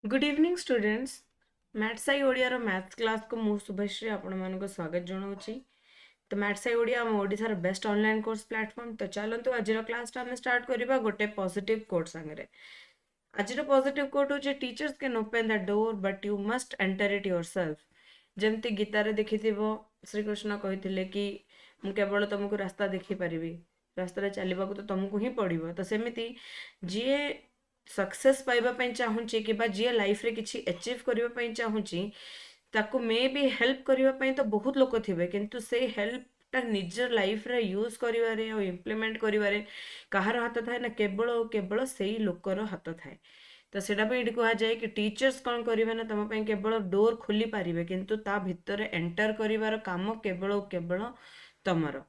Good evening students. Maths आई Odia maths class को मु शुभश्री आपण मानक स्वागत जनाऊँगी। तो मैथ्स आई ओडिया आम ओडिशार बेस्ट ऑनलाइन कोर्स प्लेटफॉर्म। तो चलतु आज क्लास आम स्टार्ट करवा गोटे पॉजिटिव कोट सांगे। आज पॉजिटिव कोट हूँ teachers can open the door but you must enter it yourself. जमती गीतार देखि श्रीकृष्ण कही कि मु केवल तुमको रास्ता देखिपारि, रास्ता चलने को तो तुमको ही पड़ो। तो सेमती जी सक्सेस पाइबापी चाहूँगी कि जी लाइफ रे किसी अचीव करने चाहूँगी ताकू मे भी हेल्प करने तो बहुत लोग थे, किंतु से हेल्पटा निज लाइफ रे यूज करिवारे और इम्प्लीमेंट करिवारे कहार हाथ थाए ना केवल और केवल से ही लोकर हाथ थाए। तो सेटा पे कह जाए कि टीचर्स कौन करेंगे ना तुम केवल डोर खोली पारे, किंतु ता भितर एंटर करिवार काम केवल और केवल तमर।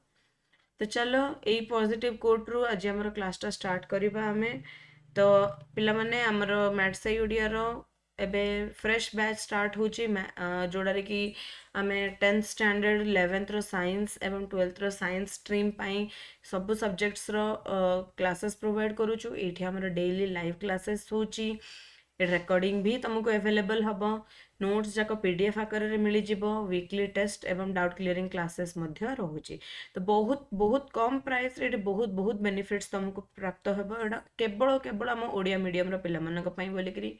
तो चलो यही पॉजिटिव कोट रु आज आम क्लासटा स्टार्ट करवा आम। तो पिला माने आमर मैथ्स आई ओडिया रो एबे फ्रेश बैच स्टार्ट होची जोड़ारे कि आमे 10th स्टैंडर्ड 11th रो साइंस एवं 12th रो साइंस स्ट्रीम पाई सब सब्जेक्ट्स रो क्लासेस प्रोवाइड करूछु। एठी हमर डेली लाइव क्लासेस होची। रेकॉर्डिंग भी तुमको अवेलेबल हम। नोट्स जाक पीडीएफ आकार में मिल जाव। वीकली टेस्ट एवं डाउट क्लीयरिंग क्लासेस रोचे। तो बहुत बहुत कम प्राइस रे बहुत बहुत बेनिफिट्स तुमको प्राप्त होगा। यहाँ केवल केवल आम ओडिया मीडियम पिलामानंकपाई बोलिकरी।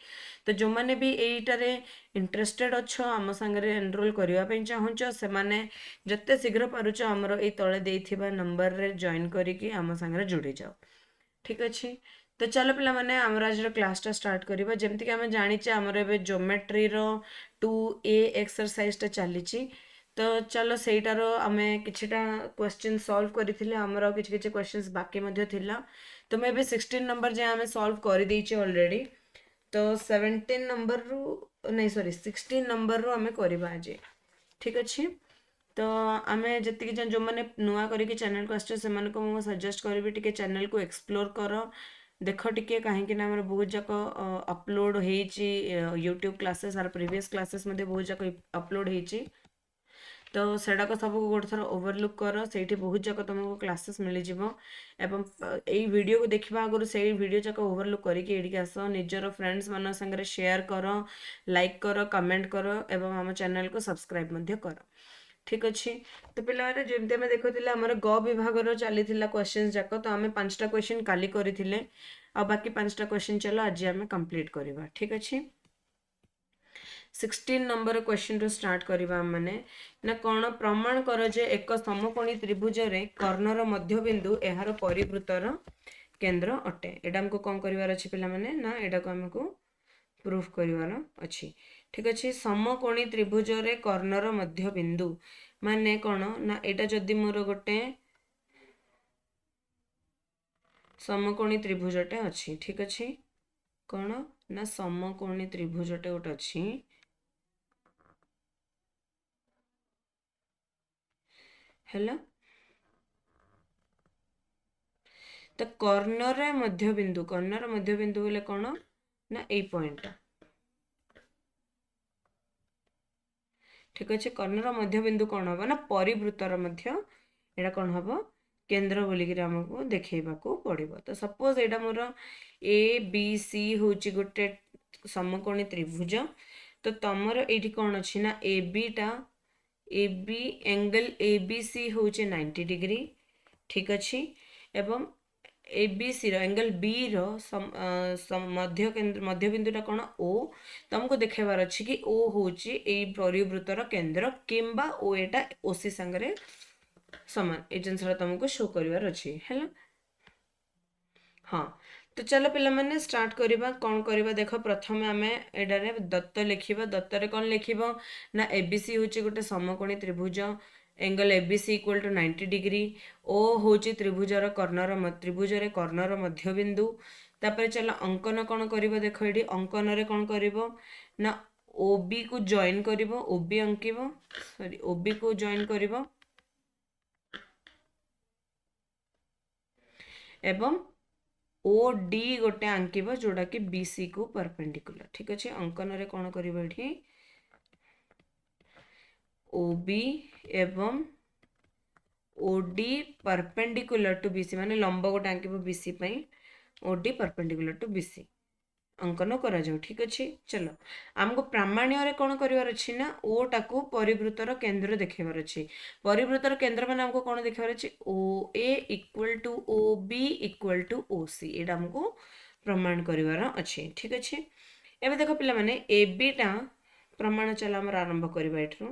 तो जो मैंने भी यहीटारे इंटरेस्टेड अच्छ आम सांगे एनरोल करने चाहूँच से मैंने जिते शीघ्र पारुच आमर ये तले देइथिबा नंबर रे जॉइन करिकी आम सांगे जोड़ी जाओ। ठीक अच्छे। तो चलो पिला माने आमर आज क्लासटा स्टार्ट करवा। जमती कि आम जानीचे आमर एबे ज्योमेट्री रो 2A एक्सरसाइजटा चली। तो चलो सेटार आम किछिटा क्वेश्चन सॉल्व करथिले। आमर किछि किछि क्वेश्चंस बाकी मध्य थिला। तो मैं 16 नंबर जे आम सॉल्व कर देइचे ऑलरेडी। तो 17 नंबर रु नहीं सॉरी 16 नंबर रु आम करवा आज। ठीक अच्छे। तो आम जी जो मैंने नुआ करके चैनल को आसो से सजेस्ट करी टे चैनल को एक्सप्लोर कर देख टिके कहीं बहुत जाक अपलोड हो YouTube classes our previous classes बहुत जाक अपलोड हो। तो सेटाक सब गोटे थर ओवरलुक कर से बहुत जाक तुमको क्लासेस मिल एवं यही वीडियो को देखा आगु से वीडियो जाक ओवरलुक करके आस निजर फ्रेंड्स मान संगे शेयर कर, लाइक कर, कमेंट कर एवं आम चैनल को सब्सक्राइब कर। ठीक अच्छे। तो पिला जमी आम देखुले आम ग विभाग चली क्वेश्चन जाक। तो आम 5टा क्वेश्चन काली करथिले आ बाकी 5टा क्वेश्चन चलो आज आम कंप्लीट करवा। ठीक अच्छे। 16 नंबर क्वेश्चन रो स्टार्ट करवा माने ना कौन प्रमाण कर जे एक समकोणी त्रिभुज रे कर्णर मध्यबिंदु एहार परिवृतर केंद्र अटे। एटा हमको कौन करिवार अछि पिला माने ना एटा को हमको प्रूफ करिवार अछि। ठीक अछि। समकोणी त्रिभुज रे कर्णर मध्यबिंदु माने कौन ना एटा जदि मोर गोटे समकोणी त्रिभुजटे अछि। ठीक अछि। कौन ना समकोणी त्रिभुजटे गोटे अछि। हेला तो कर्णर मध्यबिंदु बोले कौन ना ए पॉइंट। ठीक अच्छे। कर्णर मध्यबिंदु कौन हम ना परिवृतर मध्य एटा कौन हम केंद्र बोलिक आमको देखा पड़ो। तो सपोज यहाँ मोर ए बी सी हूँ गोटे समकोणी त्रिभुज। तो तुमर ये कौन अच्छी ना ए बीटा A B angle A B C हूँ 90 डिग्री। ठीक अच्छे। एवं A B C angle B मध्यबिंदुटा कौन ओ। तुमको देखेबार अच्छी कि ओ हूँ परिवृतर केंद्र किंबा ओ एटा ओसी सांगरे समान। ये जिनसा तुमको शो करिवार अच्छी है। हाँ। तो चलो पिला माने स्टार्ट करवा। कौन करवा देख प्रथम आम एडारे दत्त लिखा। दत्तर कौन लिख ना एबीसी हूँ गोटे समकोणी त्रिभुज। Angle ABC equal to 90 degree. ओ हूँ त्रिभुजर कर्णर मध्यबिंदु। तापर चलो अंकन कौन कर देख ये अंकन कौन कर ना ओबी को जॉइन कर ओबी अंकिब सॉरी ओबी को जॉइन कर एवं ओ डी गोटे आंकिब जोड़ा कि बीसी को परपेंडिकुलर। ठीक अच्छे। अंकन रे कौन कर ओबी एवं ओडी परपेंडिकुलर टू बीसी माने लंब गोटे आंकिब BC OD perpendicular to BC. अंकन करा जाऊ ठीक अच्छे। चलो आमको प्रामाण्य कौन करार अच्छी ना ओ टाकू परिवृतर केन्द्र देखेबार अच्छे। परिवृतर केन्द्र मैंने आमको कौन देखेबार अच्छे O A equal to O B equal to O C एटा आमको प्रमाण करार अच्छे ठीक अच्छे। एबे देखो पिला माने ए बी टा प्रमाण चला आमर आरंभ करबा एठरो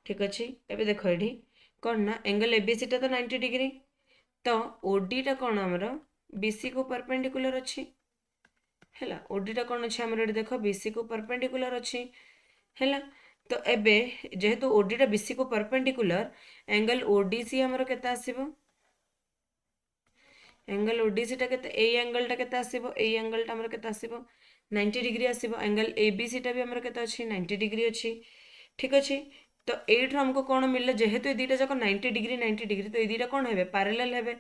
ठीक अच्छे। एबे देखो एठी कौन ना एंगल एबीसी टा तो 90 डिग्री तो ओडी टा कौन आमर बीसी को परपेंडिकुलर अच्छी है। ओडी टा कौन अच्छे आमर देख बीसी को परपेंडिकुलर अच्छी है। तो एबे जेहेतु ओडी टा बीसी को परपेंडिकुलर एंगल ओडीसी आमर केते आसीबो एंगल ओडीसी टा केते ए एंगल टा केते आसीबो ए एंगल टा आमर केते आसीबो 90 डिग्री आसीबो। एंगल एबीसी टा भी आमर केते अछि 90 डिग्री अछि ठीक अछि। तो एठर हमको कौन मिलले जेहेतु ए दुटा जाक 90 डिग्री तो ए दुटा कौन हेबे पैरेलल हेबे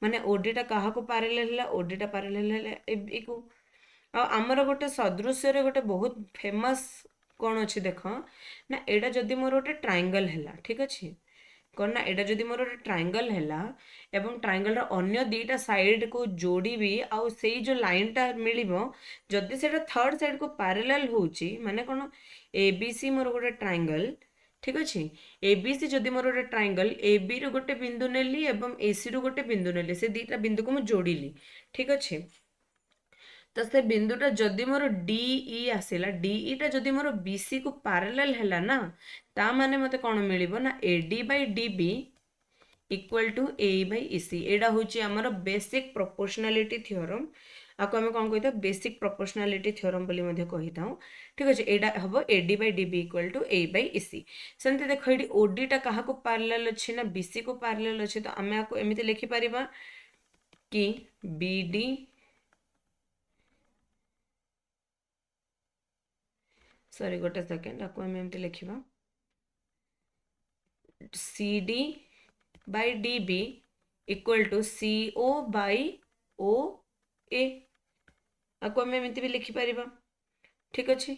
माने ओडी टा काहा को पैरेलल हैला ओडी टा पैरेलल हैला ए को। आ हमर गोटे सदृश्य रे गोटे बहुत फेमस कौन अछि देख ना एडा जदि मोर गोटे ट्रायंगल हैला ठीक अछि कौन ना एडा जदि मोर गोटे ट्रायंगल हैला एवं ट्रायंगल रो अन्य दुटा साइड को जोड़ीबी आ सेई जो लाइन टा मिलिबो जदि सेटा थर्ड साइड को पैरेलल होउची माने कोन एबीसी मोर गोटे ट्रायंगल ठीक अच्छे। एबीसी जदि मोर गोटे ट्रायंगल ए बी रो गोटे बिंदु नेली एवं एसी रो गोटे बिंदु नेली से दुटा बिंदु को मु जोड़िली ठीक अच्छे। तो से बिंदुटा जदि मोर डीई आसिला डीई टा जदि मोर बीसी को पैरेलल हैला ना ता माने मते कोन मिलिबो ना AD by DB equal to A by EC एडा होची हमर बेसिक प्रोपोर्शनलिटी थ्योरम आपको आम कौन कही था बेसिक प्रोपोर्शनलिटी थ्योरम बोली मध्य कही था ठीक अच्छे। एडा हम AD by DB equal to A by EC सेमती देख ये ओडी टा क्या पैरेलल अच्छी ना बीसी को पैरेलल अच्छे तो आम आपको एमती लिखिपर कि बीडी सॉरी गोटे सेकेंड आपको आम एमती लिखा C D by D B equal to C O by O A आपको आम एमती भी लिखिपर ठीक अच्छे।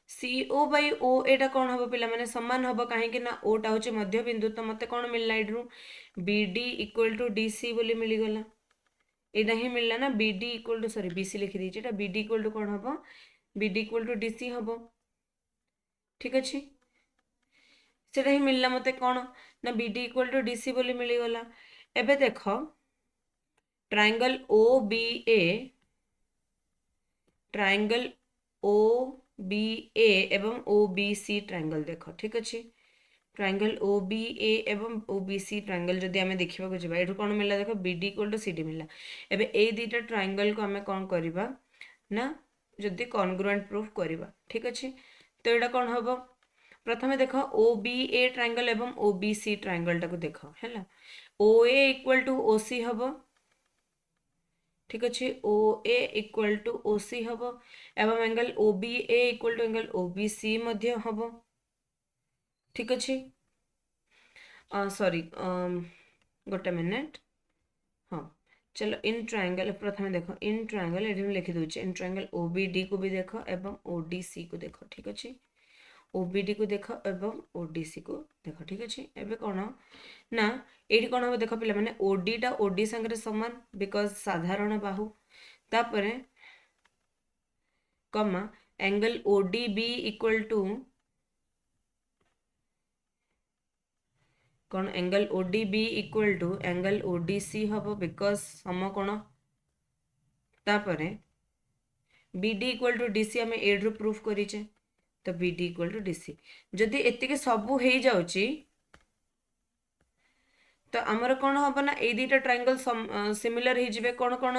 सी ओ बाय ओ एटा कौन हम पिला माने समान हम कहीं ना ओटा हूँ मध्य बिंदु तो मत कौन मिलला एड्रु B D equal to D C बोली मिलगला यहाँ ही मिलला ना B D equal to sorry B C लिखी दीजिए बी डी इक्वल टू कौन हम B D equal to D C हम ठीक अच्छे। सेटा ही मिलला मते कौन ना B D equal to D C बोली मिलगला। एबे देख triangle O B A triangle O B A एवं ओ बी सी ट्रायंगल देख ठीक अच्छे। ट्रायंगल ओ बी ए एवं ओ बी सी ट्रायंगल जदि आम देखा जावा ये कौन मिला देख B D equal to C D मिला। एबे ए दुटा ट्रायंगल को आम कौन करवा ना जदि कॉन्ग्रुएंट प्रूफ करवा ठीक अच्छे। तो यहाँ कौन हम प्रथम देख ओ बी ए ट्रायंगल एवं ओ बी सी ट्रायंगल टाक देख है ओ A equal to O C हम ठीक अच्छे O A equal to O C हम एवं angle O B A equal to angle O B C हम ठीक अच्छे। सॉरी गोटे मिनिट हाँ चलो इन ट्रायंगल प्रथम देख इन ट्रायंगल ये लिखी दूचे in triangle O B D को भी देख एवं ओ डी सी को देख ठीक अच्छे ओ बी डी को देख एवं ओ डी सी को देख ठीक अच्छे। एबे कौन ना ये कौन हम देख पे मैंने ओडी टा ओडी संगे सामान बिकज साधारण बाहु तापर कमा angle OD B equal to कौन angle OD B equal to angle OD C हम बिकज सम कौन तापर B D equal to D C आम एड्रु प्रूफ करें तो B D equal to D C जदि एतिके सबू हो जाऊँगी तो आमर कौन हम ना ये दुटा ट्रायंगल सिमिलर हो कौन कौन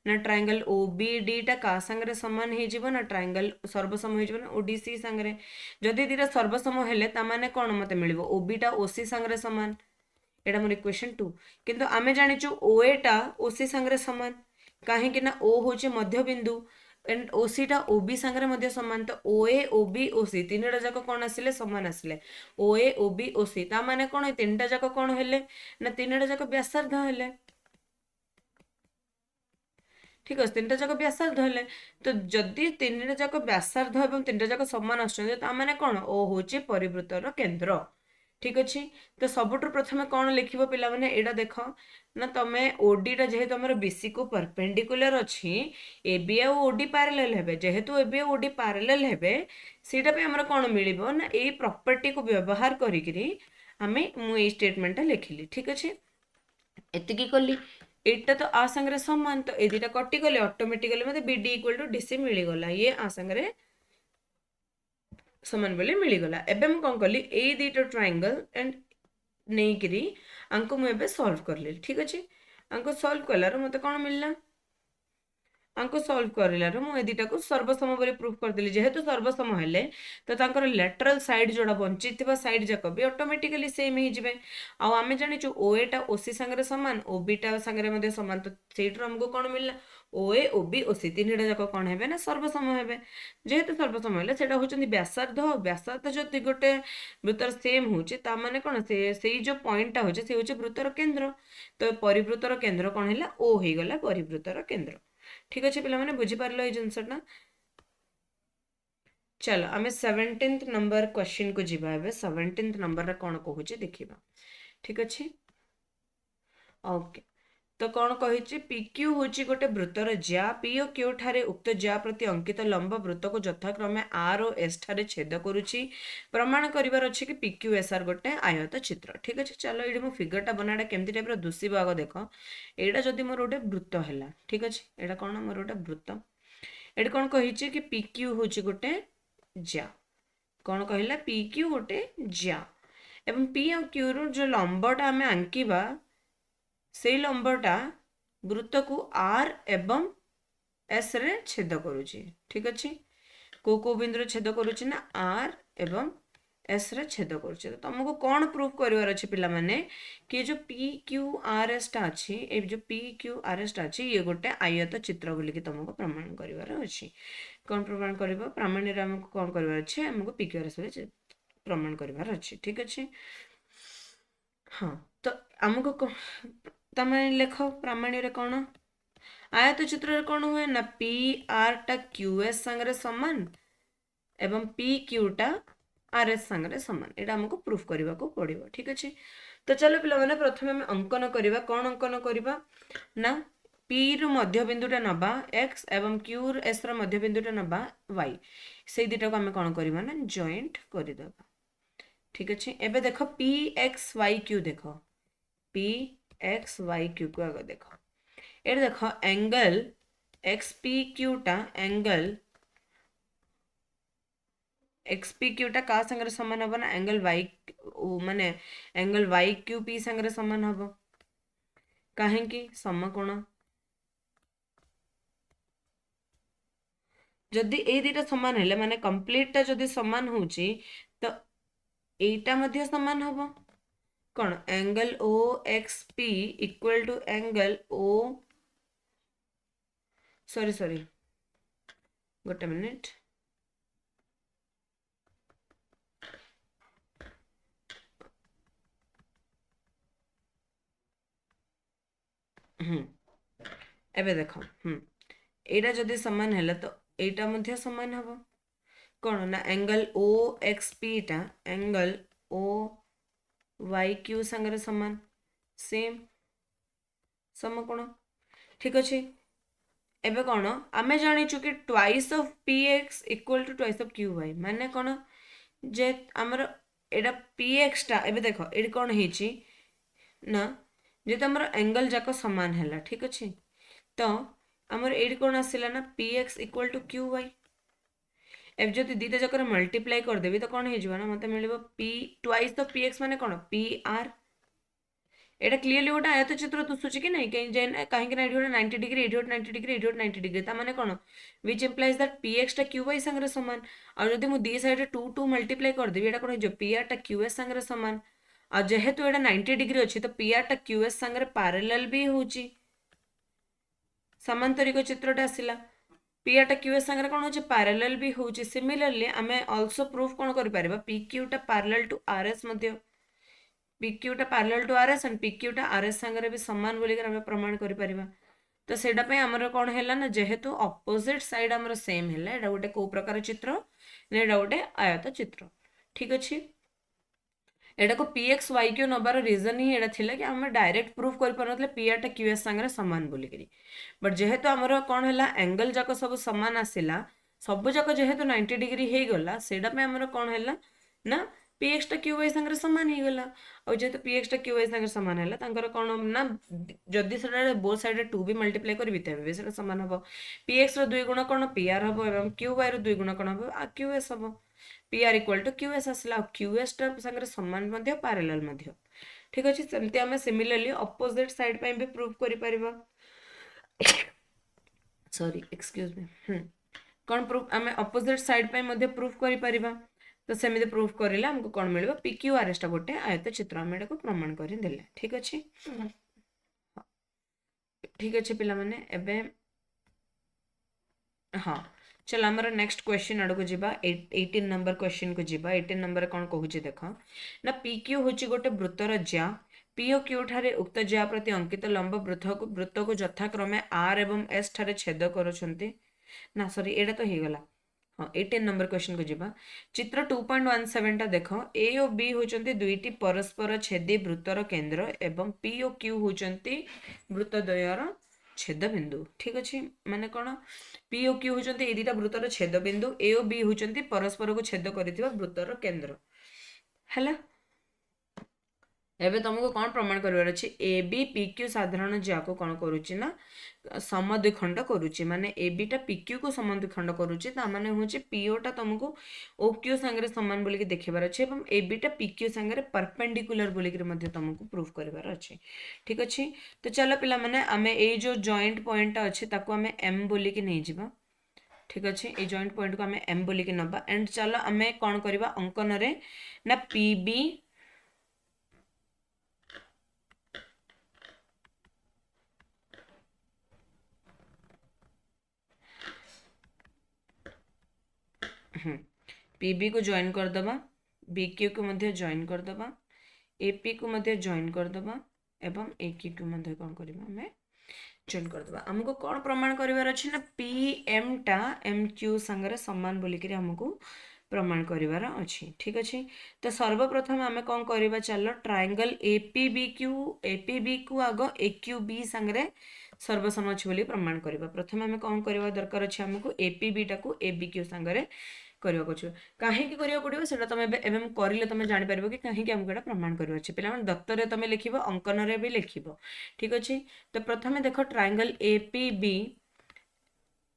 ना ट्रायंगल ओ बी डी टा का संगे सामान हो ना ट्रायंगल सर्वसम हो ना ओ डी सी संगे जदि दुटा सर्वसम हेले तामाने कौन मत मिल ओ बी टा ओ सी संगे सामान एटा मोर इक्वेशन 2 किंतु आमे जानिचु ओ ए टा ओ सी संगे सामान कहीं ना ओ हूँ मध्य बिंदु एंड ओ सी टा ओ बी संगे मध्य सामान तो ओ ए ओ बी ओ सी तीनटा जाक कौन आसिले सामान आसिले ओ ए ओ बी ओ सी ता माने कौन तीनटा जाक कौन हेले ना तीनटा जाक व्यासार्ध हेले ठीक अच्छे तीनटा जाक व्यासार्ध हेले तो जदि तीनटा जाक व्यासार्ध एवं तीनटा जाक सामान आसुचंदी ता माने कौन ओ होचे परिवृत्तर केंद्र ठीक अच्छे। तो सबुठु प्रथमे कौन लिखिबो पिला माने एडा देख ना तमे ओडीटा जेहेतु हमर बीसी को परपेंडिकुलर अछि एबी आ ओडी पैरेलल हेबे जेहेतु एबी आ ओडी पैरेलल हेबे सीटा पे हमर कोन मिलिबो ना एई प्रॉपर्टी को व्यवहार करिकरी हमें मु एई स्टेटमेंट लिखिली ठीक अच्छे। एतिकी कली एटा तो आ संगरे समान तो ए दुटा कटि गले ऑटोमेटिकली मते बीडी इक्वल टू डीसी मिली गला ये आ संगरे समान बोले मिली गला। एबे मु कोन कली ए दुटा ट्रायंगल एंड नेइकरी आंको मु एबे सॉल्व करली ठीक अछि। आंको सॉल्व कलार मते कोन मिलला आंको सॉल्व करलार मु ए दुटा को सर्वसम बोली प्रूफ कर देली जेहेतु सर्वसम हेले तो तांकर लेटरल साइड जोड़ा बंचिथिबा साइड जाक भी ऑटोमेटिकली सेम ही जिवे आ आमे जानि छु ओए टा ओसी संगरे समान ओबी टा संगरे मध्ये समान तो सेटर हमको कोन मिलला ओए ओबी ओसी तीनटा जाक कोन हेबे ना सर्वसम हेबे जेहेतु सर्वसम हेले सेटा होचंदी व्यासार्ध व्यासार्ध जति गोटे वृत्तर सेम होची ता माने कोन से सेई जो पॉइंट टा होचे से होचे वृत्तर केंद्र तो परिवृत्तर केंद्र कोन हैला ओ हे गला परिवृत्तर केंद्र ठीक अच्छे पिला माने बुझी पारलो ए जिनसटा। चलो आमे 17th नंबर क्वेश्चन को जिबा एबे 17th नंबर रा कोन कहूचे देखिबा ठीक अच्छे। ओके तो कौन कही PQ हूँ गोटे वृत्तर ज्या P और Q ठारे उक्त ज्या प्रति अंकित लंब वृत्त को यथाक्रमे R और S ठारे छेद करुच्ची प्रमाण करिवार अछि कि PQSR गोटे आयत चित्र ठीक अच्छे। चलो ये मो फिगरटा बनाटा केमती टाइप दूसरी भाग देख एटा जदि मोर गोटे वृत्त है ठीक अच्छे एटा कौन मोर गोटे वृत्त एटा कौन कही कि PQ हूँ गोटे ज्या कौन कहला PQ गोटे ज्या एवं P और Q रो जो लंबटा आमे आंकिबा से लंबटा वृत्त को आर एवं एस रे छेद करुची ठीक अच्छे को बिंदु छेद करुची ना आर एवं एस रे छेद करुची। तो तुमको कौन प्रूफ करिवार अछि पिला माने कि जो पी क्यू आर एस टा अछि ए जो पी क्यू आर एस टा अछि ये गोटे आयत चित्र बोली कि तुमको प्रमाण करिवार अछि। कौन प्रमाण करिवो प्रमाण रे हमको कौन करिवार अछि हमको पी क्यू आर एस प्रमाण करिवार अछि ठीक अच्छे। हाँ तो हमको तमें लेख प्रामाण्य रे कौन आयत चित्र रे कौन हुए ना पी आर टा क्यू एस संगरे समान एवं पी क्यू टा आर एस संगरे समान एटा हमको प्रूफ करबा को पड़िबो ठीक अछि। तो चलो पिला माने प्रथमे हम अंकन करबा कौन अंकन करबा ना P रु मध्य बिंदुटा नबा x एवं Q रु S रो मध्य बिंदुटा नबा y से दिटा को हम कौन करबा ना जॉइंट कर देबा ठीक अछि। एबे देखो P x y q देखो P एक्स वाई क्यू को आगे देखो ये देखो एंगल एक्स पी क्यूटा एंगल एक्स पी क्यूटा का संगे समान हम ना एंगल वाई माने एंगल वाई क्यू पी संगे समान हम कहीं समकोण जदि ए दुटा समान हेले माने कंप्लीटटा जदि समान होची तो एटा मध्य समान हम कौन angle O X P equal to angle O sorry गोटे मिनिट एबे देखो एटा जदि समान है तो एटा मध्य समान हम कौन ना एंगल ओ एक्स पी टा एंगल ओ वाई क्यू संगे समान सेम समकोण ठीक अच्छे। एबे कौन आमे जानिचु कि twice of P X equal to twice of Q Y माने कौन जे आमर एटा पी एक्स टा एबे देखो एटी कौन हेची ना जे तो आमर एंगल जाक समान है ठीक अच्छे तो आमर एटी कौन आसिला ना P X equal to Q Y एब जदि दुटा जाकर मल्टीप्लाई करदेवी तो कौन हो ना मत मिल P twice of P X माने कौन पी आर एटा क्लीयरली गोटे आयत चित्र दिशुची कि नहीं कहीं ना ये 90 डिग्री ये 90 डिग्री ये 90 डिग्री ताने कौन which implies that P x टा क्यू वाई संगे समान आ जदि मु दी साइड 2 मल्टीप्लाई करदेवी एटा कौन हो पी आर टा क्यू एस संगे समान आ जेहेतु एटा 90 डिग्री अच्छी तो पी आर टा क्यू एस संगे पैरेलल भी होची समांतरिक चित्रटा आसिला पी आर टा क्यू एस संगे कौन हो पैरेलल भी होची सिमिलरली आमे आल्सो प्रूफ कौन कर परिबा पी क्यू टा पैरेलल टू आर एस मध्य PQ टा parallel to RS and PQ टा आरएस संगे भी समान बोली कर प्रमाण करि परिबा तो सेटा पे हमर कोन हैला ना जेहेतु ऑपोजिट साइड हमर सेम हैला एटा गोटे को प्रकार चित्र ने एटा गोटे आयत चित्र ठीक अछि। एटा को पी एक्स वाई क्यू नबार रिजन ही एटा थिला कि आम डायरेक्ट प्रूफ कर पारनथले पी आर टा क्यू एस संगे सामान बोली करी बट जेहेतु आमर कौन है एंगल जाक सब सामान आसला सब जाक जेहेतु 90 डिग्री हो गला सेटा पे आमर कौन है ना पी एक्स टा क्यू वाई संगे सामान हो गला और जेहेतु पी एक्स टा क्यू वाई संगे सामान है तांकर कौन ना जदि से बोथ साइड 2 भी मल्टीप्लाई करी तेबे से सामान हम पी एक्स रो 2 गुण कौन पी आर हम एवं क्यू वाई रो 2 गुण कौन हम क्यू एस हम P R equal to Q S आसला क्यू एस टा संगे सामान मध्य पैरेलल मध्य ठीक अच्छे सेमती आम सिमिलरली अपोजिट साइड पे भी प्रूव करि परिबा सॉरी एक्सक्यूज मी कौन प्रूफ आम अपोजिट साइड पे मध्य प्रूफ करि परिबा तो सेମିତି प्रूफ करिला हमको कौन मिलिबा पी क्यू आर एस टा गोटे आयत चित्र आम एटा को प्रमाण करि देले ठीक अच्छे ठीक अच्छे पिला माने एबे हाँ चल आमर नेक्स्ट क्वेश्चन आड़ को जीवा 18 नंबर क्वेश्चन को जीवा 18 नंबर कौन कहूँ देख ना पी क्यू हूँ गोटे वृत्तर ज्या पी ओ क्यू ठारे उक्त ज्या प्रति अंकित लंब वृत्त को यथाक्रमे आर एवं एस ठारे छेद करुछंती ना सॉरी एटा तो हो गला हाँ 18 नंबर क्वेश्चन को जीवा चित्र 2.17 टा देख ए और बी होचंती दुईटी परस्पर छेदी वृत्तर केंद्र एवं पी ओ क्यू होचंती वृत्त द्वयर छेद बिंदु ठीक अच्छे माने कौन पी ओ क्यू होचंती ए दुईटा वृत्तर छेद बिंदु ए और बी होचंती परस्पर को छेद करिथिबा वृत्तर केंद्र हैला एबे तुमको कौन प्रमाण करिवार अछि ए बी पी क्यू साधारण ज्या को कौन करूची ना समद्विखंड करूची माने ए बी टा पी क्यू को समद्विखंड करूची ता माने होची पी ओ टा तुमको ओ क्यू संगे समान बोली के देखिबार अछि एवं ए बी टा पी क्यू संगे परपेंडिकुलर बोली के मध्ये तुमको प्रूफ करिवार अछि ठीक अछि तो चलो पिला माने आमे ए जो जॉइंट पॉइंट अछि ताको आमे एम बोली के नै जिबा ठीक अच्छे ये जॉइंट पॉइंट को आमे एम बोली के नबा एंड चलो आमे कौन करबा अंकन रे ना पी बी पी बी को जॉइन करदबा बी क्यू को मध्य जॉइन करदबा ए पी को मध्य जॉइन करदबा एवं ए क्यू को मध्य कौन करबा हमें जॉइन करदबा हमको कौन प्रमाण करिवार अछि ना पी एम टा एम क्यू संगे समान बोली करी हमको प्रमाण करिवार अछि ठीक अछि तो सर्वप्रथम आमे कौन करबा चलो ट्रायंगल एपीबी को आगो एक्यूबी संगे सर्वसम अछि बोली प्रमाण करबा प्रथम आमे कौन करबा दरकार अछि हमको एपीबी टा को एबीक्यू संगे କରିବାକୁ ଅଛି କାହିଁକି କରିବାକୁ ପଡ଼ିବ ସେଟା ତମେ ଏବେ ମୁଁ କରିଲେ ତମେ ଜାଣିପାରିବ କି କାହିଁକି ଆମକୁ ଏଟା ପ୍ରମାଣ କରିବାର ଅଛି ପିଲାମାନେ ଦପ୍ତରରେ ତମେ ଲେଖିବ ଅଙ୍କନରେ ବି ଲେଖିବ ଠିକ ଅଛି ତ ପ୍ରଥମେ ଦେଖ ଟ୍ରାୟାଙ୍ଗଲ ଏପିବି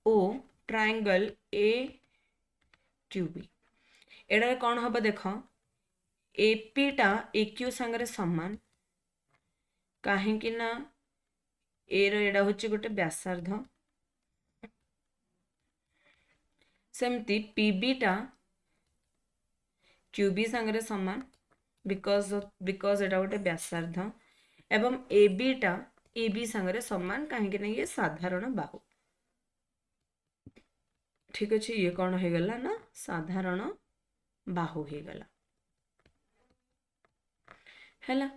ଓ ଟ୍ରାୟାଙ୍ଗଲ ଏ କ୍ୟୁବି ଏଟାରେ କ'ଣ ହବ ଦେଖ एपी टा एक्यू संगे समान काहेकि ना ए रो एडा होची गोटे व्यासार्ध सेमती पीबी टा क्यूबी संगे समान बिकॉज एटा गोटे व्यासार्ध एवं एबी टा एबी संगे समान काहेकि ना ये साधारण बाहु ठीक अच्छे ये कौन हो गला ना साधारण बाहु हो गला हैला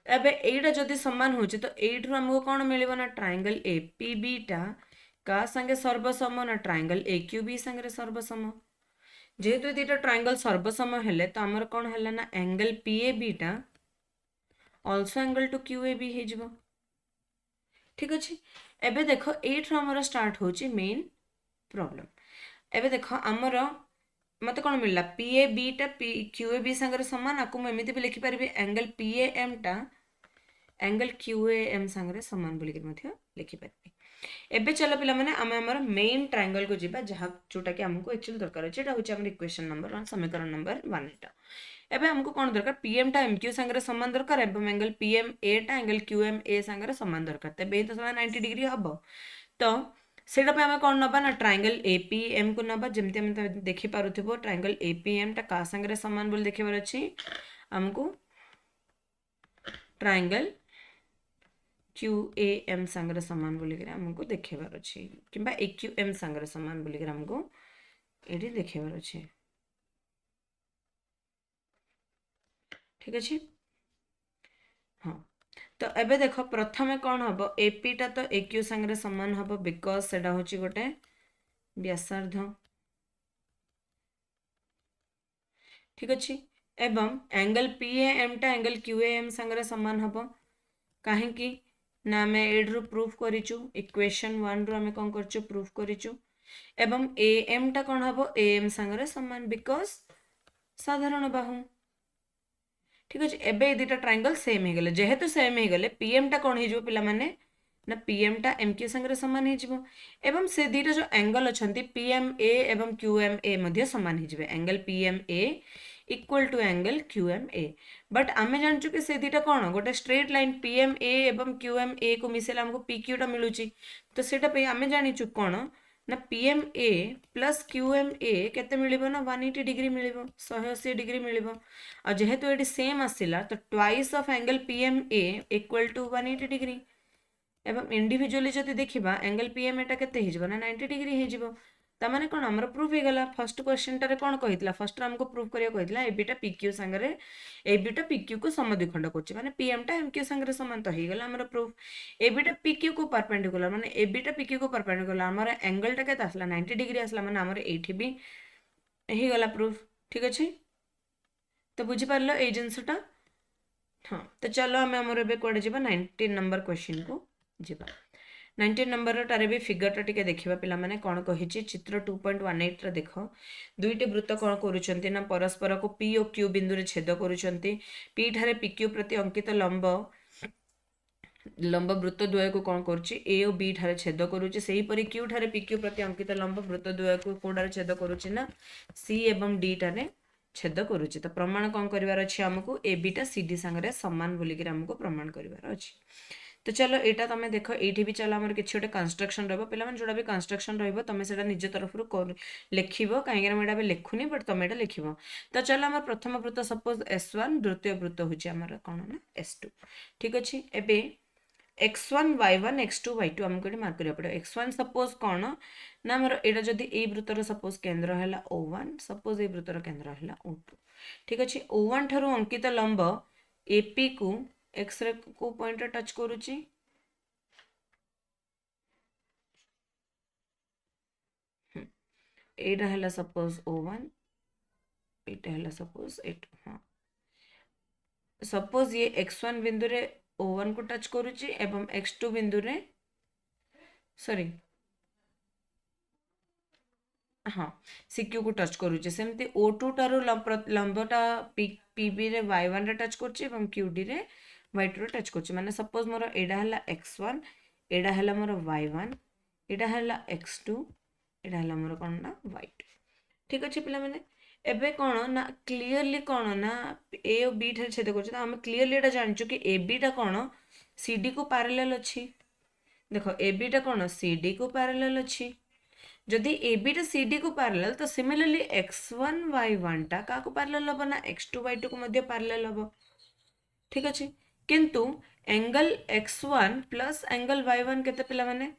एबे एटा जदि समान होची तो एठरो हमको कौन मिलिबो ना ट्रायंगल एपीबी टा का संगे सर्वसम ना ट्रायंगल एक्यूबी संगे सर्वसम जेहेतु दुईटा ट्रायंगल सर्वसम हेले तो आमर कौन है ना एंगल पीएबी टा ऑल्सो एंगल टू क्यूएबी हे जिवो ठीक अच्छे एबे देखो एठरो हमर स्टार्ट होची मेन प्रॉब्लम एबे देखो आमर मत कौन मिलला पीए बी टा पी क्यूए बी संगे समान आपको मुझे एमती भी लिखिपारि एंगल पीए एम टा एंगल क्यूए एम संगे समान बोलिक लिखिपारि एबे चलो पिला माने आमे हमर मेन ट्रायंगल को जिबा जहा जोटा कि हमको एक्चुअली दरकार अछि एटा होची हमर इक्वेशन नंबर 1 समीकरण नंबर 1 एटा एबे हमको कोन दरकार पीएम टा एमक्यू संगे समान दरकार एवं एंगल पीएम ए टा एंगल क्यूएम ए संगे समान दरकार तबे तो समान 90 डिग्री हबो तो सेटा पे हमें कौन नबा ना ट्रायंगल एपीएम को नबा जेमती हम देखि पारुथिबो ट्रायंगल एपीएम टा का संगे समान बोल देखिबार अछि हमको ट्रायंगल क्यूएएम संगे समान बोल के हमको देखिबार अछि किबा एक्यूएम संगे समान बोल के हमको एडी देखिबार अछि ठीक अछि हाँ तो एबे देखो प्रथमे कौन हम एपी टा तो एक्यू संगे समान हम बिकज सेटा होची गोटे व्यासार्ध ठीक अच्छे एवं एंगल पी ए एम टा एंगल क्यू ए एम सांगरे समान हम कहीं ना आम एड्रु प्रूफ करूँ इक्वेशन 1 रु आम कौन कर प्रूफ करूँ एवं ए एम टा कौन हम ए एम सांगरे समान बिकज साधारण बाहु ठीक अच्छे एबे ये दुटा ट्रायंगल सेम हो गले जेहेतु सेम हो गले पीएम टा कौन हो पिला माने ना पीएम टा एम क्यू संगे सामान हो एवं से दुटा जो एंगल अच्छा पीएम ए एवं क्यूएम ए मध्य सामान हो angle PM A equal to angle QM A but आम जानचु कि से दुटा कौन गोटे स्ट्रेट लाइन पीएम ए एवं क्यूएम ए को मिसेले आमको पीक्यू टा मिलूँ तो सेटा आम जाचु कौन ना पीएम ए प्लस क्यूएम ए केते मिलिबो ना 180 डिग्री मिलिबो 180 डिग्री मिलिबो आ जेहेतु एटी सेम आसिला तो twice of angle PM A equal to 180 degree एवं इंडिविजुअली जदि देखिबा एंगल पीएम एटा केते हिजबो ना 90 डिग्री हिजबो ता माने कोन हमर प्रूफ हे गला फर्स्ट क्वेश्चन टारे कोन कहितला फर्स्ट हमको प्रूफ करिया कहितला एबीटा पीक्यू संगरे एबीटा पीक्यू को समद्विखंड करछि माने पीएम टा एमक्यू संगरे समान तो हे गला हमर प्रूफ एबीटा पीक्यू को परपेंडिकुलर माने एबीटा पीक्यू को परपेंडिकुलर हमर एंगल टा केते आसला 90 डिग्री आसला माने हमर एठी भी हे गला प्रूफ ठीक अछि तो बुझी पारलो ए जिनसटा हाँ तो चलो आम आमर ए कौड़े जा 19 नंबर क्वेश्चन को जीवा 19 नंबर टारे भी फिगर टे देखा पे कौन कही चित्र 2.18 देख दुईटी वृत्त कौन करुँच ना परस्पर को पी और क्यू बिंदु रे छेद करुँच पी ठारे पी क्यू प्रति अंकित लंब लंब वृत्त द्वय को कौन करुच्ची ए और बी ठारे छेद करुच्ची से हीपरी क्यू ठारे पी क्यू प्रति अंकित लंब वृत्त द्वय को कौटारे छेद करुच्ची ना सी एवं डी ठारे छेद करुच्ची तो प्रमाण कौन करार अच्छे आमको ए बीटा सी डी सांगे सामान बोलिक आमको प्रमाण करार अच्छे तो चलो यहाँ तुम देख ये भी चलो आम किसी गोटे कन्स्ट्रक्शन पे जोड़ा भी कन्स्ट्रक्शन तुम से निज तरफ लिख कहीं मुझे लिखुनी बट तुम यहाँ लिख तो चलो आम प्रथम वृत्त सपोज S1 द्वितीय वृत्त हूँ कौन ना S2 ठीक अच्छे एबे x1 y1 x2 y2 आमको ये मार्क करिया पड़ो x1 सपोज कौन ना आमर एटा जदि ए वृत्तर सपोज केंद्र है O1 सपोज ए वृत्तर केंद्र है O2 ठीक अच्छे O1 ठारू अंकित लंब AP को x रे को पॉइंट टच करूची एटा है सपोज O1 एटा है सपोज A2 हाँ सपोज ये x1 बिंदु रे O1 को टच करुची एवं x2 बिंदु रे सॉरी हाँ CQ को टच करुची सेमती O2 टारू लंबटा PB रे y1 रे टच करुची एवं QD रे y2 रे टच करुची माने सपोज मोर एडा हला x1 एडा हला मोर y1 एडा हला x2 एडा हला मोर कोन ना y2 ठीक अछि पिला माने एबे कौन ना क्लीयरली कौन ना ए और बी ठारे छेद कर आम क्लीयरली एटा जानचु कि ए बी टा कौन सी डी को पैरेलल अच्छी देख ए बी टा कौन सी डी को पैरेलल अच्छी जदि ए बी टा सी डी को पैरेलल तो सिमिलरली x1 y1 टा का को पैरेलल हम ना x2 y2 को मध्य पैरेलल हम ठीक अच्छे किंतु angle x1 plus angle y1 केते पिला माने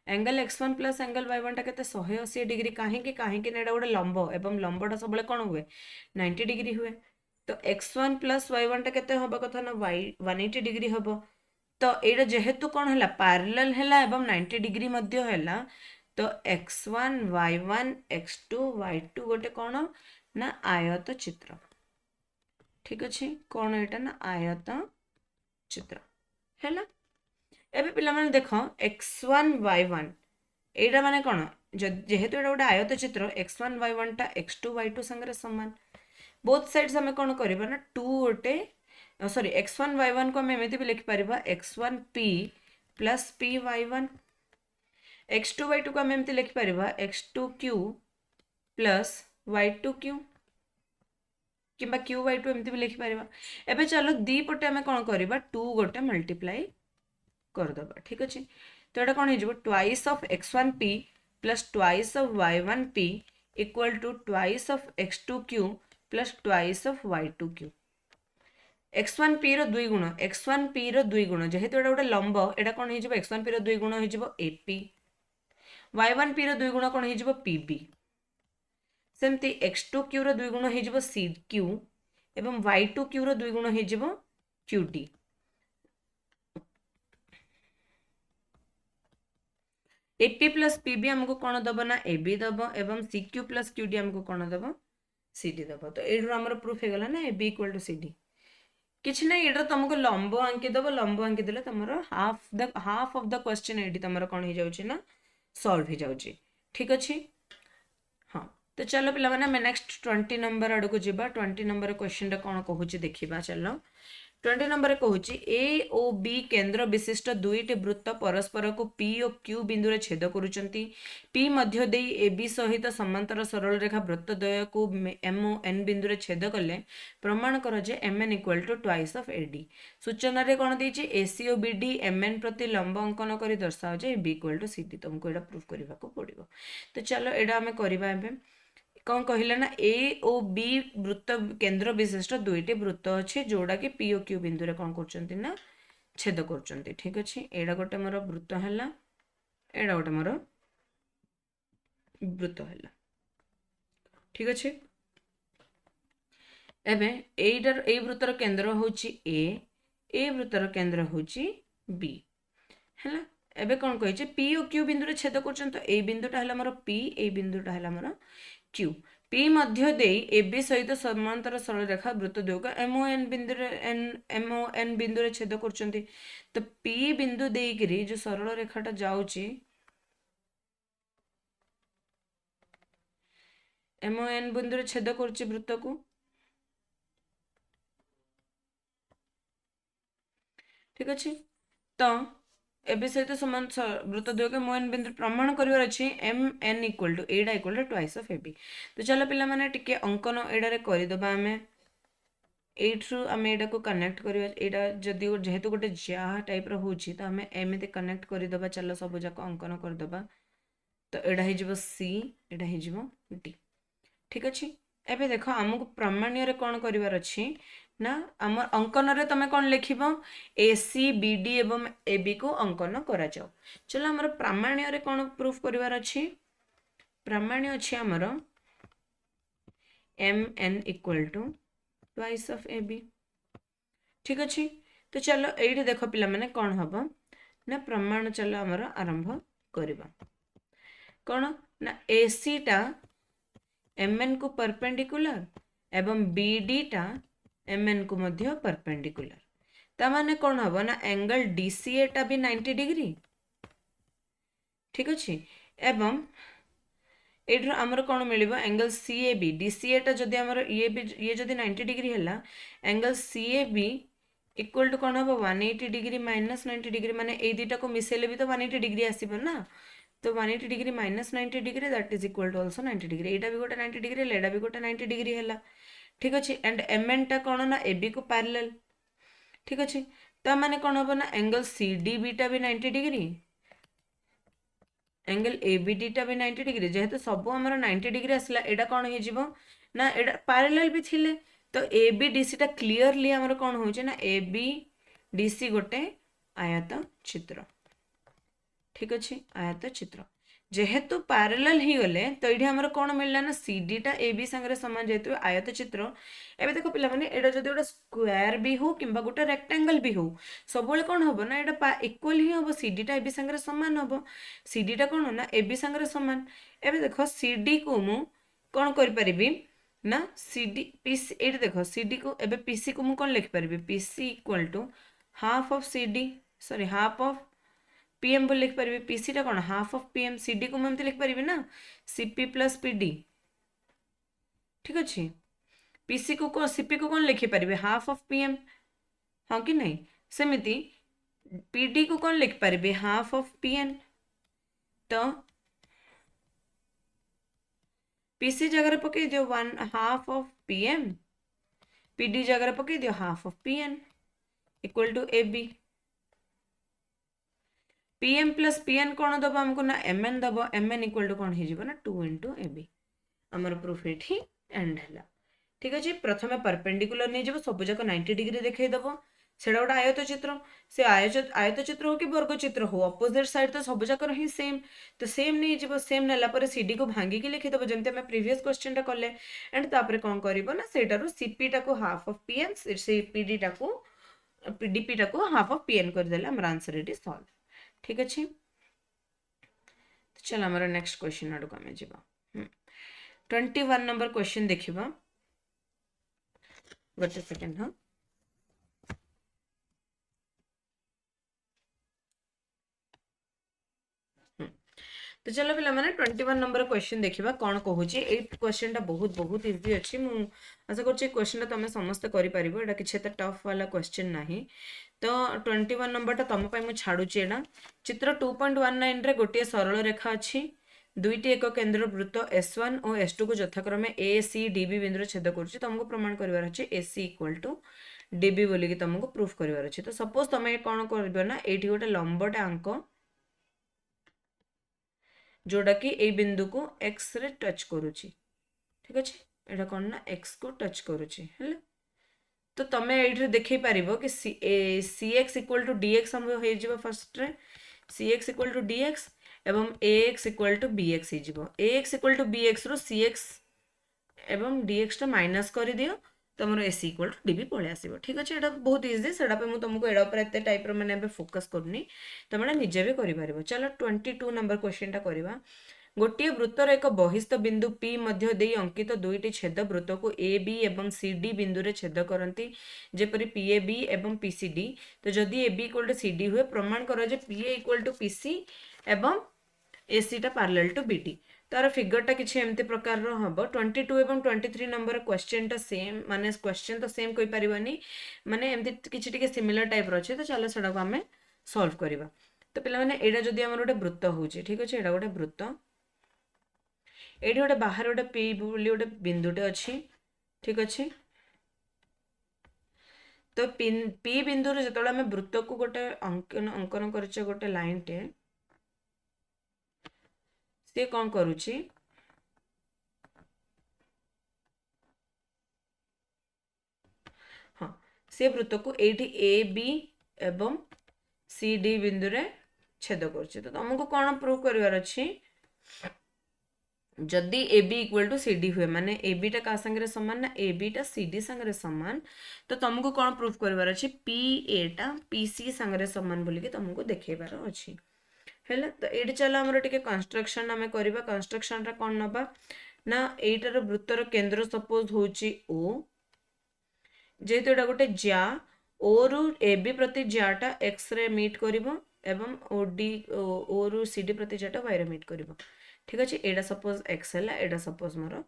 angle x1 plus angle y1 टा केते 180 डिग्री कहीं एटा गोटे लंब एवं लंबटा सब कौन हुए 90 डिग्री हुए तो x1 प्लस y1 टा केते हबा कथा ना y 180 डिग्री हबो तो एटा जेहेतु कौन है पैरेलल है एवं 90 डिग्री मध्य है तो x1 y1 x2 y2 गोटे कौन ना आयत चित्र ठीक अच्छे कौन एटा ना आयत चित्र है एबे पिला माने देख x1 y1 एटा माने कौन जेहेतु एटा गोटे आयत चित्र x1 y1 टा x2 y2 संगे समान बोथ साइड्स हमें कौन करबा ना 2 गोटे सॉरी x1 y1 को हम एमती भी लिखि परबा x1 p plus p y1 x2 y2 को हम एमती लिखि परबा x2 q plus y2 q किंबा q y2 एमती भी लिखि परबा एबे चलो दी पटे हमें कौन करबा 2 गोटे मल्टीप्लाई करदबा ठीक अच्छे तो ये कौन हो twice of x1p plus twice of y1p equal to twice of x2q plus twice of y2q x1p रो दुई गुण x1p रो दुई गुण जेहेतु एटा गोटे लंब एटा कौन हो x1p रो दुई गुण हो AP y1p रो दुई गुण कौन हो PB सेमती x2q रो दुई गुण हो CQ एवं y2q रो दुई गुण हो QD AP प्लस PB हमको कौन दब ना AB दब एवं CQ प्लस QD हमको कौन दब CD दब तो एड्रो आमर प्रूफ हो गला ना AB इक्वल टू CD किसी ना एड्रो तुमको लंब आंकी दब लंब आंकी देले तुमर half of the question AD तुमर कोन हो जाउची ना सॉल्व हो जाउची ठीक अछि हाँ तो चलो पिला माने मैं नेक्स्ट 20 नंबर आड़ को जीवा 20 नंबर क्वेश्चन कौन कहूँ देखा चलो 20 नंबर कहूँ ए ओ बी केन्द्र विशिष्ट दुईटी वृत्त परस्पर को पी और क्यू बिंदु छेद करुचंती पी मध्य दे ए बी सहित समांतर सरल रेखा वृत्त द्वय को एम ओ एन बिंदु छेद कले प्रमाण कर जे M N equal to twice of A D सूचना रे कौन देछि ए सी ओ बी डी एम एन प्रति लंब अंकन करी दर्शाओ जे B equal to C D तुमको एटा प्रूफ करबा को पड़िबो तो चलो एटा हमें करबा एबे कौन कहले ना ए ओ बी वृत्त केन्द्र विशिष्ट दुईटी वृत्त अच्छे जोड़ा कि पी ओ क्यू बिंदु रे कौन करचंती ना छेद करचंती ठीक अछि एडा गोटे मोर वृत्त हैला एडा गोटे मोर वृत्त हैला ठीक अछि एबे एइटर एई वृत्तर केन्द्र होची ए वृत्तर केन्द्र होची बी हैला एबे कौन कहिचे पी ओ क्यू बिंदु रे छेद करचंत तो ए बिंदुटा हैला मोर पी ए बिंदुटा हैला मोर क्यू पी मध्य दे ए बी सहित समांतर सरल रेखा वृत्त द्वय को एम ओ एन बिंदु रे एम ओ एन बिंदु रे छेद करचंती तो पी बिंदु देइकरी जो सरल रेखाटा जाउची एम ओ एन बिंदु रे छेद करची वृत्त को ठीक अछि तो एबे सहित समान वृत्त द्वय के मोन बिंदु प्रमाण करिवार अछि एम एन इक्वल टू एडा equal to twice of AB तो चलो पिला माने टिके अंकन एडा रे करि दबा हमें एठ्रु हमें एडा को कनेक्ट करिवा एडा जदि जेहेतु गोटे जा टाइप रो होछि तो हमें एमिते कनेक्ट करि दबा चलो सब जाक अंकन कर दबा तो एडा हे जिवो सी एडा हे जिवो डी ठीक अछि एबे देखो हमको प्रमाण्य रे कोन करिवार अछि ना आम अंकन रे तमे कोन लिखिबो ए सी बी डी एवं ए बी को अंकन करा जाओ चलो हमर प्रामाण्य रे कोन प्रूफ करिवार अछि प्रामाण्य अछि हमर M N equal to twice of A B ठीक अछि तो चलो एठी देखो पिला माने कोन हबो ना प्रमाण चलो हमर आरंभ करबा कोन ना ए सी टा एम एन को परपेंडिकुलर एवं बी डी टा एम एन को मध्य परपेंडिकुलर ता माने कौन हम ना एंगल डीसीए टा भी 90 डिग्री ठीक अच्छे एवं एठर आमर कौन मिलिबो एंगल सीएबी डीसीए टा जदि आमर ये जदि 90 डिग्री हैला एंगल सीएबी इक्वल टू कौन हम 180 डिग्री माइनस 90 डिग्री माने ए दुटा को मिसेले भी तो 180 डिग्री आसीबो ना तो 180 डिग्री minus 90 degree that is equal to also 90 degree एटा भी गोटे 90 डिग्री एटा भी गोटे 90 डिग्री हैला ठीक अच्छे एंड एम एन टा कौन ना ए बी को पैरेलल ठीक अच्छे ता माने कौन हम ना एंगल सी डी बीटा भी 90 degree angle A B D टा भी 90 डिग्री जेहेतु सब आमर 90 डिग्री आसला एटा कौन हो जीवो ना एटा पैरेलल भी थिले तो ए बी डी सी टा क्लियरली आमर कौन होचे ना ए बी डी सी गोटे आयत चित्र ठीक अच्छे आयत चित्र जेहेतु पैरेलल ही गले तो ये हमर कौन मिलला ना सी डी टा ए बी संगे समान जेहेतु आयत चित्र एबे देखो पिला माने एडा जदि गोटे स्क्वायर भी हो किंबा गोटे रेक्टेंगल भी हो सब बेले कौन हबो ना एडा इक्वल ही हबो सी डी टा ए बी संगे समान हबो सी डी टा कौन ना ए बी संगे समान एबे देखो सी डी को मु कौन कर परिबी ना C D P C AD देखो सी डी को एबे पी सी को मु कौन लिख परिबी P C equal to half of C D sorry half of PM बोल लिख पारि पीसी टा कौन हाफ ऑफ पीएम सीडी को मैं लिख पारि ना सीपी प्लस पीडी ठीक अच्छे पीसी को कौन सीपी को कौन लिखि पारि हाफ ऑफ पीएम हाँ कि नहीं सेमिति पीडी को कौन लिख पारि हाफ ऑफ पीएन तो पीसी जगह पकई दियो 1/2 ऑफ पीएम पीडी जगह पकई दियो half of PN equal to A B PM plus PN कौन दब हमको ना एम एन दब एम एन इक्वल टू कौन हो ना 2 इंटू ए बी आमर प्रूफ ये एंड है ठीक अच्छे प्रथम परपेंडिकुलर नहीं जब सब जाक 90 डिग्री देखईदेव से गोटे आयत चित्र से आयत चित्र हो कि वर्ग चित्र हो अपोजिट साइड तो सब जाकर ही सेम तो सेम नहीं जब सेम नेला सीडी को भांगिकी लिखिदेव जमी आम प्रीवियस क्वेश्चन टा कले एंड तापर कौन कर सेटार सीपी टा को हाफ ऑफ पीएन से पीडी टा को डीपी टा को हाफ ऑफ पीएन करदे आम आंसर ये सॉल्व ठीक अच्छे चलो हमारा नेक्स्ट क्वेश्चन आड़ को आम जा 21 नंबर क्वेश्चन देखिबा गोटे सेकेंड हाँ तो चलो पिला माने 21 नंबर क्वेश्चन देखिबा कोन कहूची ए क्वेश्चन टा बहुत बहुत इजी अछि मु आशा करछि क्वेश्चन टा तमे समस्त करि परिबो एटा किछ एता टफ वाला क्वेश्चन नाही तो 21 नंबर टा तम पय मु छाडुची एडा चित्र 2.19 रे गोटे सरल रेखा अछि दुईटी एक केंद्र वृत्त S1 और S2 को यथाक्रमे A C DB बिंदु छेद करूची तुमको प्रमाण करिवार अछि AC इक्वल टू DB बोली कि तुमको प्रूफ करिवार अछि तो सपोज तमे कोन करबो ना एठी गोटे लंबटा अंक जोड़ा कि ए बिंदु को x रे टच करूची ठीक अछि एटा कोन ना x को टच करूची हैला तो तमे एठी देखै परिबो कि cx इक्वल टू dx हम हे जिवो फर्स्ट रे cx इक्वल टू dx एवं ax इक्वल टू bx हे जिवो ax इक्वल टू bx रो cx एवं dx टा माइनस कर दियो तमरो ac इक्वल टू db पळे आसीबो ठीक अछि एटा बहुत इजी सेडा पे मु तुमको एडा ऊपर एते टाइप रो माने फोकस करनी तमरा निजे भी करि परिबो चलो 22 नंबर क्वेश्चन टा करबा गोटे वृत्तर एक बहिस्थ बिंदु P मध्य देई अंकित दुईटी छेद वृत्त को AB एवं CD बिंदु रे छेद करंती जेपरि PAB एवं PCD तो जदि AB इक्वल टू CD हुए प्रमाण करो जे PA इक्वल टू PC एवं AC टा पैरेलल टू BD तार फिगर टा किछि एमते प्रकार रो हबो 22 एवं 23 नंबर क्वेश्चन टा सेम माने क्वेश्चन तो सेम कोइ परिबानी माने एमते किछि टिके सिमिलर टाइप रो अछि तो चलो सेडा को हमें सॉल्व करिबा तो पिला माने एडा जदि हमर गोटे वृत्त होउची ठीक अछि एडा गोटे वृत्त एडी गोटे बाहर गोटे P बोली गोटे बिंदुटे अछि ठीक अछि तो P बिंदु रे जतले हम वृत्त को गोटे अंकन करछे गोटे लाइन टे से कौन करुची हाँ से वृत्त को एठी ए बी एवं सी डी बिंदु रे छेद करुची तो तुमको कौन प्रूव करिवार अछि जदि A B equal to C D हुए माने ए बी टा का संगे समान ना ए बी टा सी डी संगे समान तो तुमको कौन प्रूफ करिवार अछि पी ए टा पी सी संगे समान बोली कि तुमको देखैबार अछि हेला तो एडी चला हमर टिके कंस्ट्रक्शन हमें करबा कंस्ट्रक्शन रा कोन नबा ना एटार वृत्तर केंद्र सपोज होची ओ जेहेतु एटा गोटे ज्या ओ रु ए बी प्रति ज्याटा एक्स रे मीट करिवो एवं ओ डी ओ रु सी डी प्रति ज्याटा वाई रे मीट करिवो ठीक अछि एटा सपोज एक्स हैला एटा सपोज मोर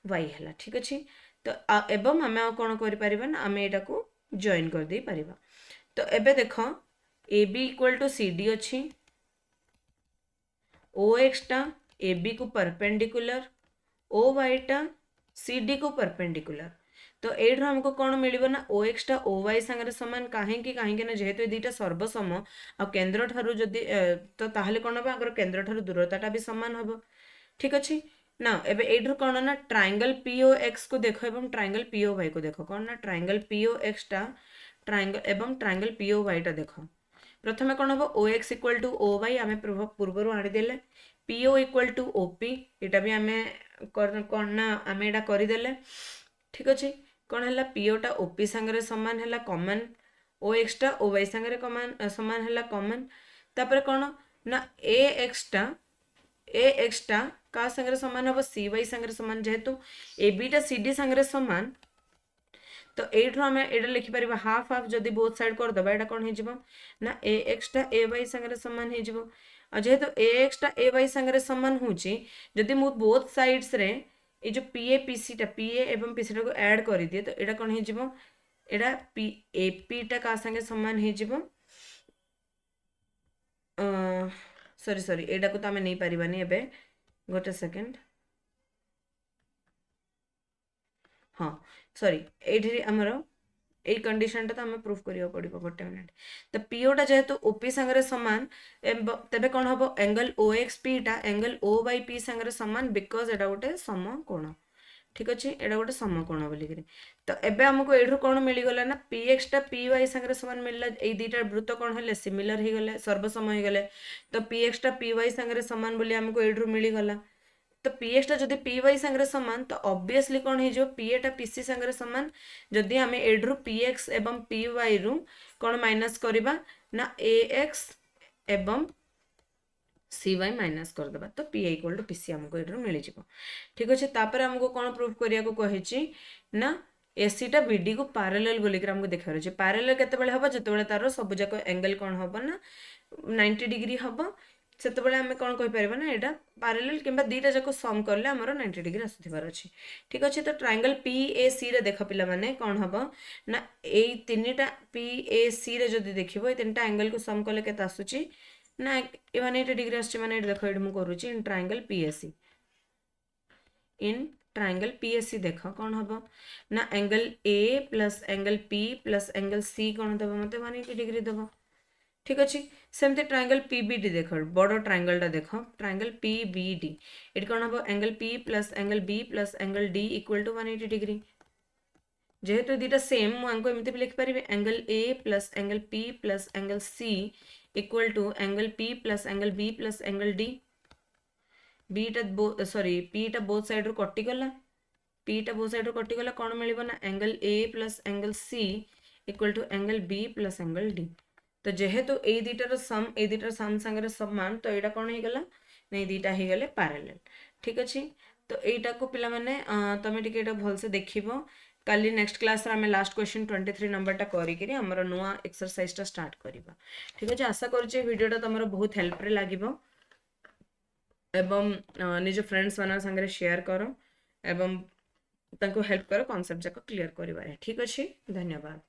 वाई हैला ठीक अछि तो एवं हमें कोन करि परिबा ना हमें एटा को जॉइन कर दे परिबा तो एबे देखो A B equal to C D अछि ओ एक्स टा ए बी को परपेंडिकुलर ओ वाई टा सी डी को परपेंडिकुलर तो एठर हमको कौन मिलिबो ना ओ एक्स टा ओ वाई संगे समान काहेकि ना जेहेतु दीटा सर्वसम आ केंद्र ठारू जदि तो ताहले कोन हबो अगर केंद्र ठारू दूरताटा भी समान हबो ठीक अछि ना एबे एठर कोन ना ट्रायंगल POX को देखो एवं ट्रायंगल POY को देखो कोन ना ट्रायंगल POX टा ट्रायंगल एवं ट्रायंगल POY टा देखो प्रथमे कोन हबो OX इक्वल टू OY आमे पूर्वरु आनि देले PO इक्वल टू OP एटा भी आमे कोन ना आमे एटा करि देले ठीक अछि कोन हला PO टा OP संगे समान हला कॉमन OX टा OY संगे समान हला कॉमन तापर कोन ना AX टा का संगे समान हबो CY संगे समान जेहेतु AB टा CD संगे समान तो एठरो हमें एटा लिखि परिबा हाफ हाफ जदि बोथ साइड कर दबा एटा कोन हे जिवो ना AX टा AY संगे समान हे जिवो आ जेहेतु AX टा AY संगे समान होची जदि मु बोथ साइड्स रे ए जो PA PC टा PA एवं PC टा को ऐड करि दिए तो एटा कोन हे जिवो एटा AP टा का संगे समान हे जिवो सॉरी एटा को तो हमें नहीं परिबानी एबे गोटे सेकंड हाँ सॉरी एठी हमरो ए कंडीशन टा तो हमें प्रूफ करियो पड़िबो गोटे मिनिट तो PO टा जेहेतु OP संगे समान तबे कोन हबो एंगल OXP टा एंगल OYP संगे समान बिकॉज एटा गोटे समकोण ठीक अछि एटा गोटे समकोण बोली करी तो एबे हमको एठु कोन मिली गला ना PX टा PY संगे समान मिलला ए दीटा वृत्त कोन हले सिमिलर हे गले सर्वसम हे गले तो PX टा PY संगे समान बोली हमको एठु मिली गला तो PX टा जदि PY संगे समान तो ऑब्वियसली कोन हे जो PA टा PC संगे समान जदि हमें एठु PX एवं PY रु कोन माइनस करिबा ना AX एवं सी वाई माइनस करदेबा तो पी इक्वल टू पीसी आमको ये मिल जाव। ठीक अच्छे तापर आमको कौन प्रूफ करिया को कहिछि ना एसीटा बीडी को पैरेलल बोलिक आमको देखार अछि। पैरेलल केतेबेले हबो जेतेबेले तार सब जाक एंगल कौन हबो ना 90 डिग्री हबो सेतेबेले आमे कौन कहि परिबा ना एटा पैरेलल किंबा दीटा जाको सम करले हमर 90 डिग्री आसुथिबार अछि। ठीक अछि तो ट्रायंगल पीएसी रे देख पिला माने कौन हबो ना एई तीनटा पीएसी रे जदी देखिबो ए तीनटा एंगल को सम करले केते आसुची ना 180 डिग्री आसुची माने एटा देखो एटा मु करूची in triangle PAC in triangle PSC देख कौन हम ना angle A plus angle P plus angle C कौन देव मत 180 डिग्री देव। ठीक अच्छे सेमती ट्रायंगल पीबीडी देख बड़ ट्रायंगलटा देख ट्रायंगल पीबीडी ये कौन हम angle P plus angle B plus angle D equal to 180 degree जेहेतु दीटा सेम मुझे एमती भी लिखिपारि angle A plus angle P plus angle C equal to angle P plus angle B plus angle D बीटा सॉरी पीटा both side रू कटिगला पीटा बोथ साइड रू कटिगला कौन मिल ना angle A plus angle C equal to angle B plus angle D. तो जेहेतु ए दुईटार सम ए दुईटार सम सांगे समान तो यहाँ कौन हो गला नहीं दुईटा हो गले पैरेलल। ठीक अच्छे तो यहीटा को पिला माने तमे टिके भलसे देखिबो काली नेक्स्ट क्लास रे लास्ट क्वेश्चन 23 नंबरटा करिकरी हमर नुआ एक्सरसाइजटा स्टार्ट करिबा। ठीक अच्छे आशा करूँ वीडियोटा तुम बहुत हेल्प रे लागिबो एवं निज फ्रेंड्स मान संगे शेयर कर एवं तांको हेल्प कर कॉन्सेप्ट जाक क्लियर करिबारे। ठीक अच्छे धन्यवाद।